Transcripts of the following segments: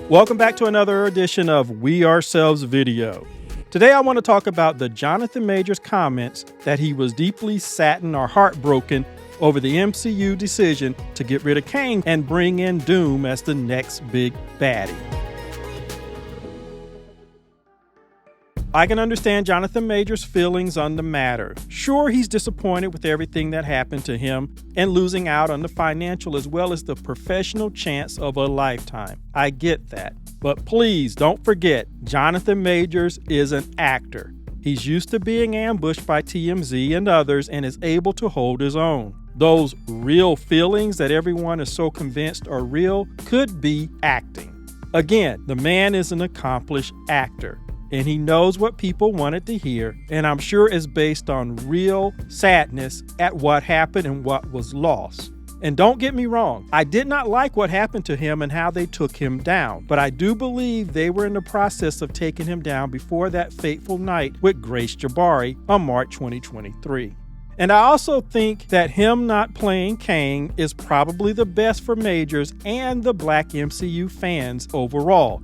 Welcome back to another edition of We Ourselves Video. Today I want to talk about the Jonathan Majors comments that he was deeply saddened or heartbroken over the MCU decision to get rid of Kang and bring in Doom as the next big baddie. I can understand Jonathan Majors' feelings on the matter. Sure, he's disappointed with everything that happened to him and losing out on the financial as well as the professional chance of a lifetime. I get that. But please don't forget, Jonathan Majors is an actor. He's used to being ambushed by TMZ and others and is able to hold his own. Those real feelings that everyone is so convinced are real could be acting. Again, the man is an accomplished actor. And he knows what people wanted to hear, and I'm sure it's based on real sadness at what happened and what was lost. And don't get me wrong, I did not like what happened to him and how they took him down, but I do believe they were in the process of taking him down before that fateful night with Grace Jabari on March 2023. And I also think that him not playing Kang is probably the best for Majors and the Black MCU fans overall.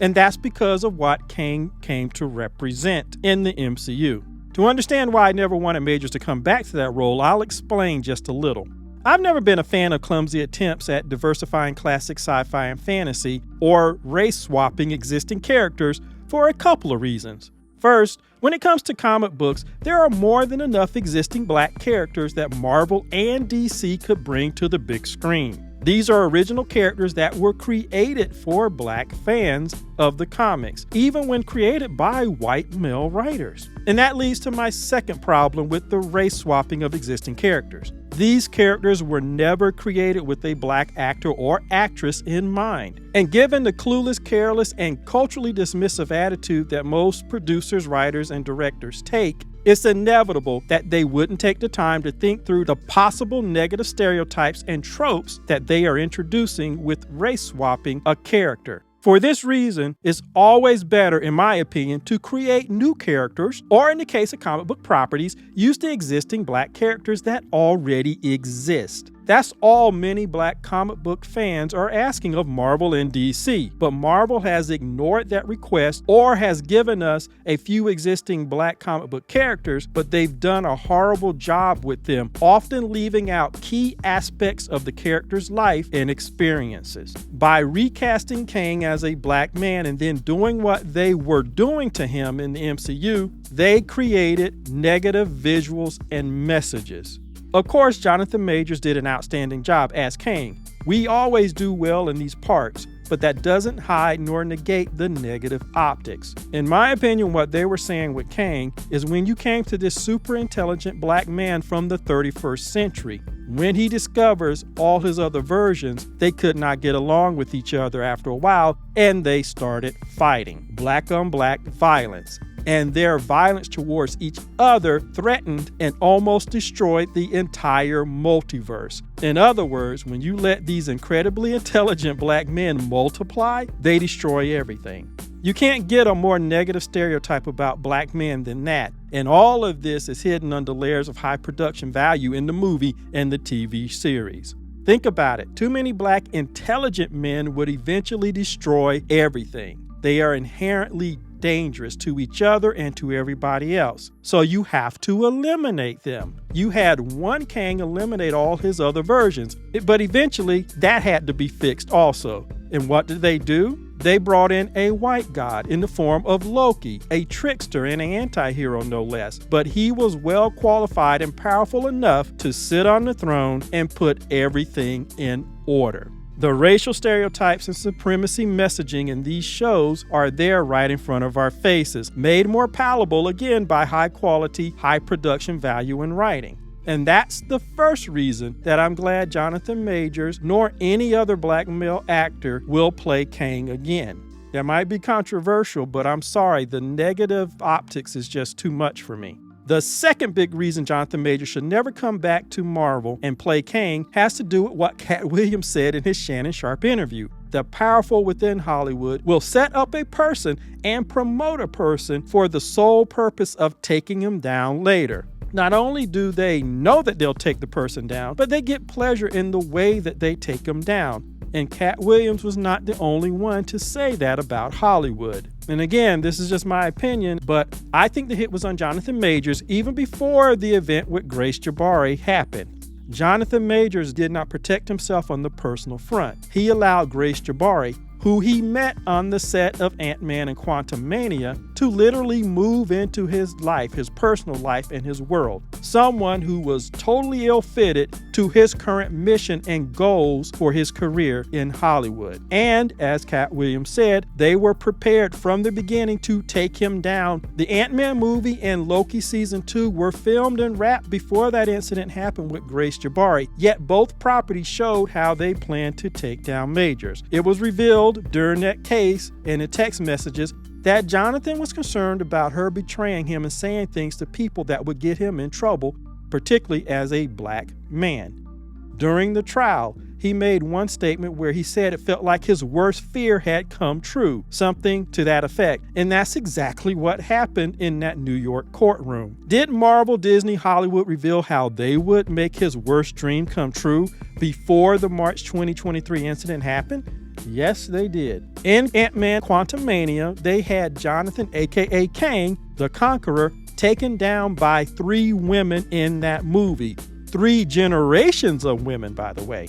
And that's because of what Kang came to represent in the MCU. To understand why I never wanted Majors to come back to that role, I'll explain just a little. I've never been a fan of clumsy attempts at diversifying classic sci-fi and fantasy or race-swapping existing characters for a couple of reasons. First, when it comes to comic books, there are more than enough existing black characters that Marvel and DC could bring to the big screen. These are original characters that were created for black fans of the comics, even when created by white male writers. And that leads to my second problem with the race swapping of existing characters. These characters were never created with a black actor or actress in mind. And given the clueless, careless, and culturally dismissive attitude that most producers, writers, and directors take, it's inevitable that they wouldn't take the time to think through the possible negative stereotypes and tropes that they are introducing with race swapping a character. For this reason, it's always better, in my opinion, to create new characters, or in the case of comic book properties, use the existing black characters that already exist. That's all many black comic book fans are asking of Marvel and DC, but Marvel has ignored that request or has given us a few existing black comic book characters, but they've done a horrible job with them, often leaving out key aspects of the character's life and experiences. By recasting Kang as a black man and then doing what they were doing to him in the MCU, they created negative visuals and messages. Of course, Jonathan Majors did an outstanding job as Kang. We always do well in these parts, but that doesn't hide nor negate the negative optics. In my opinion, what they were saying with Kang is when you came to this super intelligent black man from the 31st century, when he discovers all his other versions, they could not get along with each other after a while, and they started fighting. Black on black violence. And their violence towards each other threatened and almost destroyed the entire multiverse. In other words, when you let these incredibly intelligent black men multiply, they destroy everything. You can't get a more negative stereotype about black men than that. And all of this is hidden under layers of high production value in the movie and the TV series. Think about it. Too many black intelligent men would eventually destroy everything. They are inherently dangerous to each other and to everybody else. So you have to eliminate them. You had one Kang eliminate all his other versions, but eventually that had to be fixed also. And what did they do? They brought in a white god in the form of Loki, a trickster and an anti-hero no less. But he was well qualified and powerful enough to sit on the throne and put everything in order. The racial stereotypes and supremacy messaging in these shows are there right in front of our faces, made more palatable again by high quality, high production value in writing. And that's the first reason that I'm glad Jonathan Majors nor any other black male actor will play Kang again. That might be controversial, but I'm sorry, the negative optics is just too much for me. The second big reason Jonathan Majors should never come back to Marvel and play Kang has to do with what Cat Williams said in his Shannon Sharpe interview. The powerful within Hollywood will set up a person and promote a person for the sole purpose of taking him down later. Not only do they know that they'll take the person down, but they get pleasure in the way that they take them down. And Cat Williams was not the only one to say that about Hollywood. And again, this is just my opinion, but I think the hit was on Jonathan Majors even before the event with Grace Jabari happened. Jonathan Majors did not protect himself on the personal front. He allowed Grace Jabari, who he met on the set of Ant-Man and Quantumania, to literally move into his life, his personal life, and his world. Someone who was totally ill-fitted to his current mission and goals for his career in Hollywood. And as Cat Williams said, they were prepared from the beginning to take him down. The Ant-Man movie and Loki Season 2 were filmed and wrapped before that incident happened with Grace Jabari, yet both properties showed how they planned to take down Majors. It was revealed during that case and in text messages that Jonathan was concerned about her betraying him and saying things to people that would get him in trouble, particularly as a black man. During the trial, he made one statement where he said it felt like his worst fear had come true, something to that effect. And that's exactly what happened in that New York courtroom. Did Marvel, Disney, Hollywood reveal how they would make his worst dream come true before the March 2023 incident happened? Yes, they did. In Ant-Man Quantumania, they had Jonathan, aka Kang, the Conqueror, taken down by 3 women in that movie. 3 generations of women, by the way.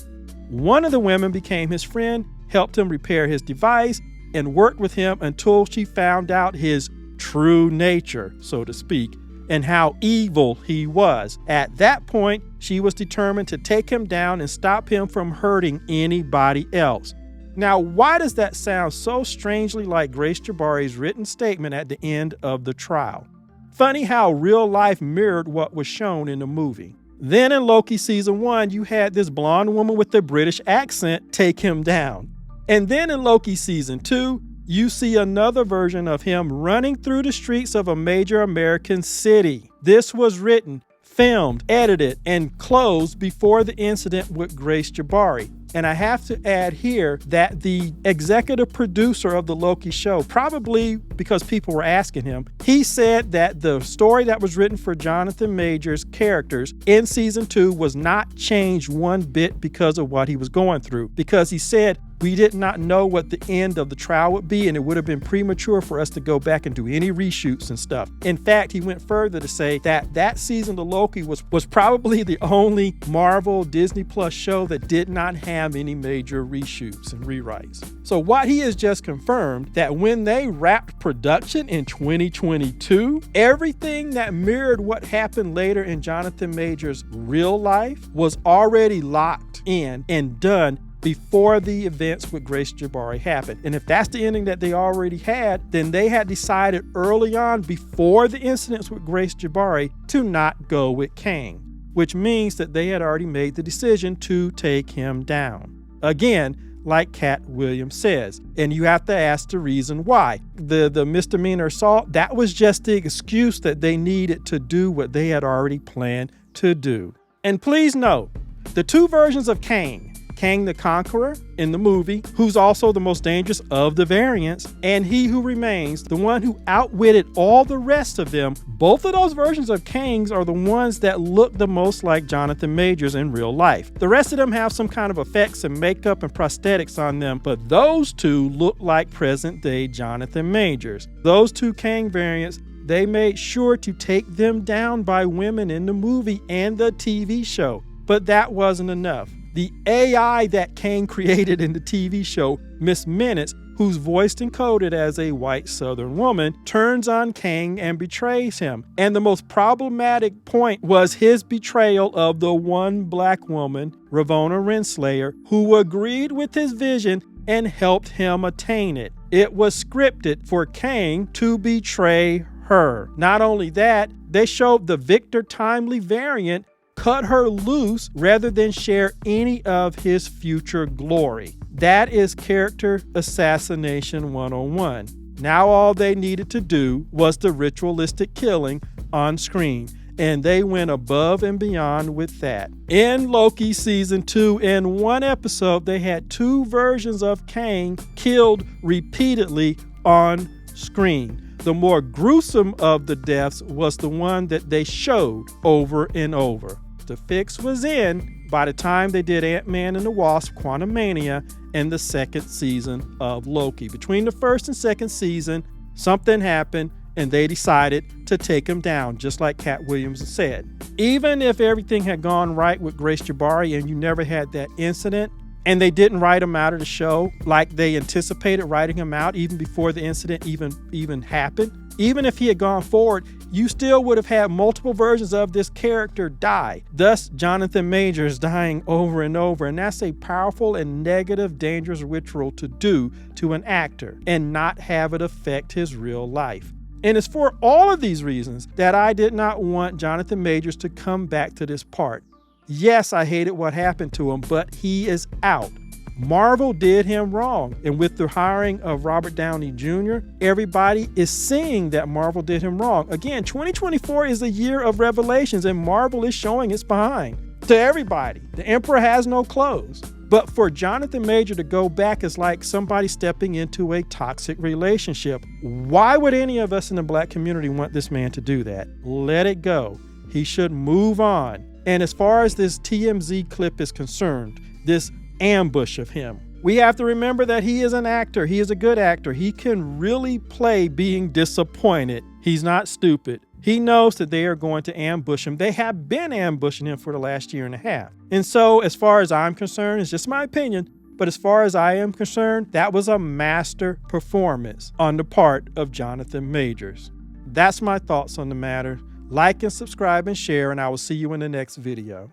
One of the women became his friend, helped him repair his device, and worked with him until she found out his true nature, so to speak, and how evil he was. At that point, she was determined to take him down and stop him from hurting anybody else. Now, why does that sound so strangely like Grace Jabari's written statement at the end of the trial? Funny how real life mirrored what was shown in the movie. Then in Loki Season 1, you had this blonde woman with a British accent take him down. And then in Loki Season 2, you see another version of him running through the streets of a major American city. This was written, filmed, edited, and closed before the incident with Grace Jabari. And I have to add here that the executive producer of the Loki show, probably because people were asking him, he said that the story that was written for Jonathan Majors' characters in Season 2 was not changed one bit because of what he was going through. Because he said, we did not know what the end of the trial would be, and it would have been premature for us to go back and do any reshoots and stuff. In fact, he went further to say that that season of Loki was probably the only Marvel Disney Plus show that did not have any major reshoots and rewrites. So what he has just confirmed, that when they wrapped production in 2022, everything that mirrored what happened later in Jonathan Majors' real life was already locked in and done before the events with Grace Jabari happened. And if that's the ending that they already had, then they had decided early on before the incidents with Grace Jabari to not go with Kang, which means that they had already made the decision to take him down. Again, like Cat Williams says, and you have to ask the reason why. The misdemeanor assault, that was just the excuse that they needed to do what they had already planned to do. And please note, the 2 versions of Kang the Conqueror in the movie, who's also the most dangerous of the variants, and He Who Remains, the one who outwitted all the rest of them, both of those versions of Kangs are the ones that look the most like Jonathan Majors in real life. The rest of them have some kind of effects and makeup and prosthetics on them, but those 2 look like present-day Jonathan Majors. Those 2 Kang variants, they made sure to take them down by women in the movie and the TV show. But that wasn't enough. The AI that Kang created in the TV show, Miss Minutes, who's voiced and coded as a white Southern woman, turns on Kang and betrays him. And the most problematic point was his betrayal of the one black woman, Ravonna Renslayer, who agreed with his vision and helped him attain it. It was scripted for Kang to betray her. Not only that, they showed the Victor Timely variant cut her loose rather than share any of his future glory. That is character assassination 101. Now all they needed to do was the ritualistic killing on screen, and they went above and beyond with that. In Loki Season 2, in one episode, they had 2 versions of Kang killed repeatedly on screen. The more gruesome of the deaths was the one that they showed over and over. The fix was in by the time they did Ant-Man and the Wasp: Quantumania and the second season of Loki. Between the first and second season, something happened and they decided to take him down, just like Cat Williams said. Even if everything had gone right with Grace Jabari and you never had that incident, and they didn't write him out of the show like they anticipated writing him out even before the incident even happened, even if he had gone forward, you still would have had multiple versions of this character die. Thus, Jonathan Majors dying over and over. And that's a powerful and negative, dangerous ritual to do to an actor and not have it affect his real life. And it's for all of these reasons that I did not want Jonathan Majors to come back to this part. Yes, I hated what happened to him, but he is out. Marvel did him wrong. And with the hiring of Robert Downey Jr., everybody is seeing that Marvel did him wrong. Again, 2024 is a year of revelations, and Marvel is showing its behind to everybody. The emperor has no clothes. But for Jonathan Major to go back is like somebody stepping into a toxic relationship. Why would any of us in the Black community want this man to do that? Let it go. He should move on. And as far as this TMZ clip is concerned, this ambush of him, we have to remember that he is an actor. He is a good actor. He can really play being disappointed. He's not stupid. He knows that they are going to ambush him. They have been ambushing him for the last year and a half. And so as far as I'm concerned, it's just my opinion, but as far as I am concerned, that was a master performance on the part of Jonathan Majors. That's my thoughts on the matter. Like and subscribe and share, and I will see you in the next video.